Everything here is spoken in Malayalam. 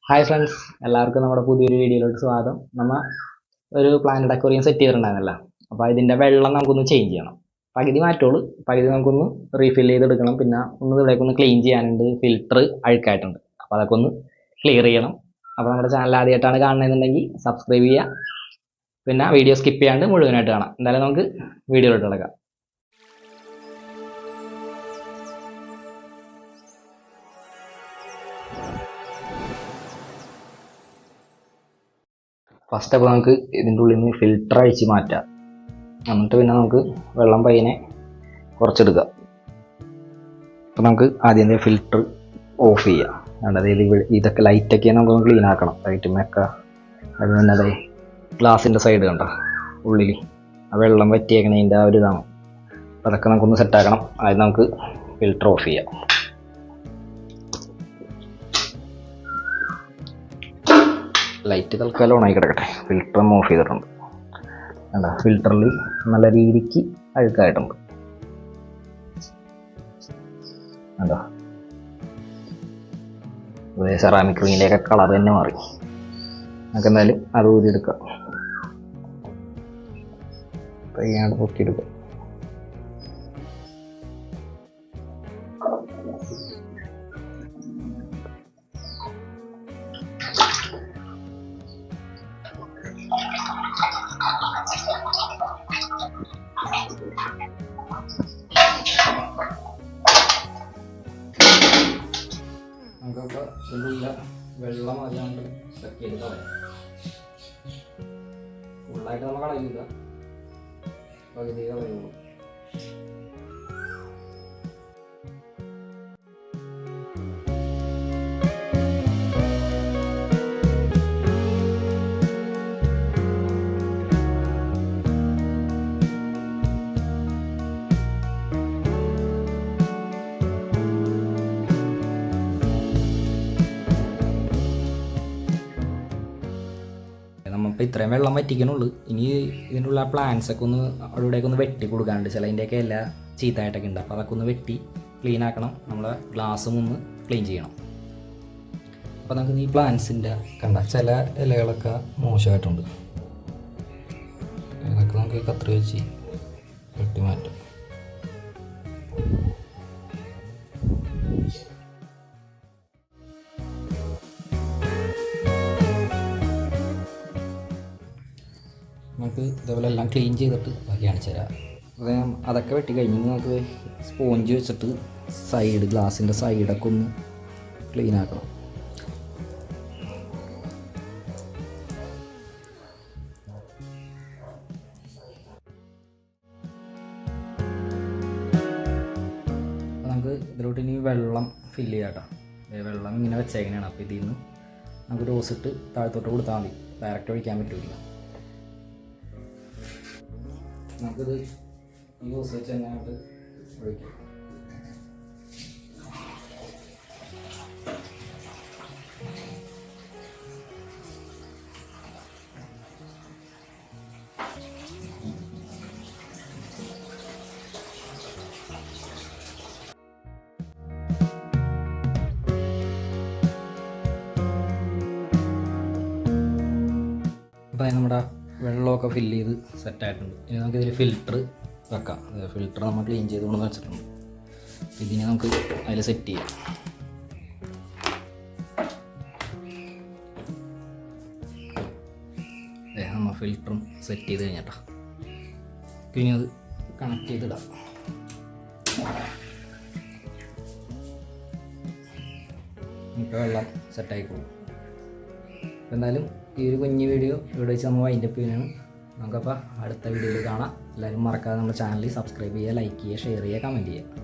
ഹായ് ഫ്രണ്ട്സ്, എല്ലാവർക്കും നമ്മുടെ പുതിയൊരു വീഡിയോയിലോട്ട് സ്വാഗതം. നമ്മൾ ഒരു പ്ലാന്റ് അക്വേറിയം സെറ്റ് ചെയ്തിട്ടുണ്ടായിരുന്നല്ലോ. അപ്പോൾ ഇതിൻ്റെ വെള്ളം നമുക്കൊന്ന് ചേഞ്ച് ചെയ്യണം. പകുതി മാറ്റുള്ളൂ, പകുതി നമുക്കൊന്ന് റീഫിൽ ചെയ്തെടുക്കണം. പിന്നെ ഇവിടേക്കൊന്ന് ക്ലീൻ ചെയ്യാനുണ്ട്. ഫിൽറ്റർ അഴുക്കായിട്ടുണ്ട്, അപ്പോൾ അതൊക്കെ ഒന്ന് ക്ലിയർ ചെയ്യണം. അപ്പോൾ നമ്മുടെ ചാനൽ ആദ്യമായിട്ടാണ് കാണുന്നതെന്നുണ്ടെങ്കിൽ സബ്സ്ക്രൈബ് ചെയ്യുക. പിന്നെ വീഡിയോ സ്കിപ്പ് ചെയ്യാണ്ട് മുഴുവനായിട്ട് കാണാം. എന്തായാലും നമുക്ക് വീഡിയോയിലോട്ട് കിടക്കാം. ഫസ്റ്റ് അപ്പോൾ നമുക്ക് ഇതിൻ്റെ ഉള്ളിൽ നിന്ന് ഫിൽറ്റർ അഴിച്ച് മാറ്റാം. എന്നിട്ട് പിന്നെ നമുക്ക് വെള്ളം പയ്യനെ കുറച്ചെടുക്കാം. അപ്പോൾ നമുക്ക് ആദ്യം ഫിൽറ്റർ ഓഫ് ചെയ്യാം. അതായത് ഇതൊക്കെ ലൈറ്റൊക്കെ നമുക്കൊന്ന് ക്ലീൻ ആക്കണം. ലൈറ്റുമൊക്കെ അത് തന്നെ അതെ ഗ്ലാസിൻ്റെ സൈഡ് കണ്ട ഉള്ളിൽ ആ വെള്ളം വറ്റിയേക്കണതിൻ്റെ ആ ഒരു ഇതാണ്. അപ്പോൾ അതൊക്കെ നമുക്കൊന്ന് സെറ്റാക്കണം. ആദ്യം നമുക്ക് ഫിൽറ്റർ ഓഫ് ചെയ്യാം. ലൈറ്റ് തൽക്കാലം ഓണായി കിടക്കട്ടെ. ഫിൽറ്റർ ഓഫ് ചെയ്തിട്ടുണ്ട്. അല്ല, ഫിൽറ്ററിൽ നല്ല രീതിക്ക് അഴുക്കായിട്ടുണ്ട്. അതാ സെറാമിക് റിങ്ങിൻ്റെയൊക്കെ കളർ തന്നെ മാറി. നമുക്ക് എന്തായാലും അത് ഊരിയെടുക്കാം. പയ്യാണ്ട് പൊക്കിയെടുക്കാം. നമുക്കപ്പോൾ ഇതിലുള്ള വെള്ളം അറിയാണ്ട് ചെക്ക് ചെയ്ത് കളയാം. ഫുള്ളായിട്ട് നമ്മൾ കളയില്ല, പകുതി കളയുള്ളൂ. നമ്മളിപ്പോൾ ഇത്രയും വെള്ളം വറ്റിക്കണുള്ളൂ. ഇനി ഇതിൻ്റെ ഉള്ള പ്ലാന്റ്സൊക്കെ ഒന്ന് അവിടെയൊക്കെ ഒന്ന് വെട്ടി കൊടുക്കാനുണ്ട്. ചിലതിൻ്റെയൊക്കെ എല്ലാ ചീത്തയായിട്ടൊക്കെ ഉണ്ട്. അപ്പോൾ അതൊക്കെ ഒന്ന് വെട്ടി ക്ലീൻ ആക്കണം. നമ്മളെ ഗ്ലാസ്സും ഒന്ന് ക്ലീൻ ചെയ്യണം. അപ്പോൾ നമുക്ക് ഈ പ്ലാന്റ്സിൻ്റെ കണ്ട ചില ഇലകളൊക്കെ മോശമായിട്ടുണ്ട്. ഇതൊക്കെ നമുക്ക് ഈ കത്രി വെച്ച് വെട്ടി മാറ്റാം. നമുക്ക് ഇതേപോലെ എല്ലാം ക്ലീൻ ചെയ്തിട്ട് ബാക്കി കാണിച്ചു തരാം. അതൊക്കെ വെട്ടി കഴിഞ്ഞ് നമുക്ക് സ്പോഞ്ച് വെച്ചിട്ട് സൈഡ് ഗ്ലാസിൻ്റെ സൈഡൊക്കെ ഒന്ന് ക്ലീൻ ആക്കണം. അപ്പോൾ നമുക്ക് ഇതിലോട്ട് ഇനി വെള്ളം ഫില്ല് ചെയ്യാം കേട്ടോ. വെള്ളം ഇങ്ങനെ വെച്ചേക്കണേണ്. അപ്പോൾ ഇതിൽ നിന്ന് നമുക്ക് റോസിട്ട് താഴത്തോട്ട് കൊടുത്താൽ മതി. ഡയറക്റ്റ് ഒഴിക്കാൻ പറ്റില്ല. നമുക്കിത് ഈ ഹോസ് വെച്ച് അങ്ങോട്ട് ഒഴിക്കാം. അപ്പോൾ നമ്മുടെ വെള്ളമൊക്കെ ഫില്ല് ചെയ്ത് സെറ്റായിട്ടുണ്ട്. ഇനി നമുക്കിതിൽ ഫിൽറ്റർ വെക്കാം. ഫിൽറ്റർ നമ്മൾ ക്ലീൻ ചെയ്ത് കൊണ്ടുവന്ന് വെച്ചിട്ടുണ്ട്. ഇതിനെ നമുക്ക് അതിൽ സെറ്റ് ചെയ്യാം. നമ്മൾ ഫിൽറ്ററും സെറ്റ് ചെയ്ത് കഴിഞ്ഞാട്ടാ. ഇനി അത് കണക്ട് ചെയ്തിടാം. നമുക്ക് വെള്ളം സെറ്റായിക്കോളും. എന്തായാലും ഈ ഒരു കുഞ്ഞു വീഡിയോ ഇവിടെ വെച്ച് നമ്മൾ വൈൻഡപ്പ് ചെയ്യുന്നതാണ്. നമുക്കപ്പോൾ അടുത്ത വീഡിയോയിൽ കാണാം. എല്ലാവരും മറക്കാതെ നമ്മുടെ ചാനൽ സബ്സ്ക്രൈബ് ചെയ്യുക, ലൈക്ക് ചെയ്യുക, ഷെയർ ചെയ്യുക, കമൻറ്റ് ചെയ്യുക.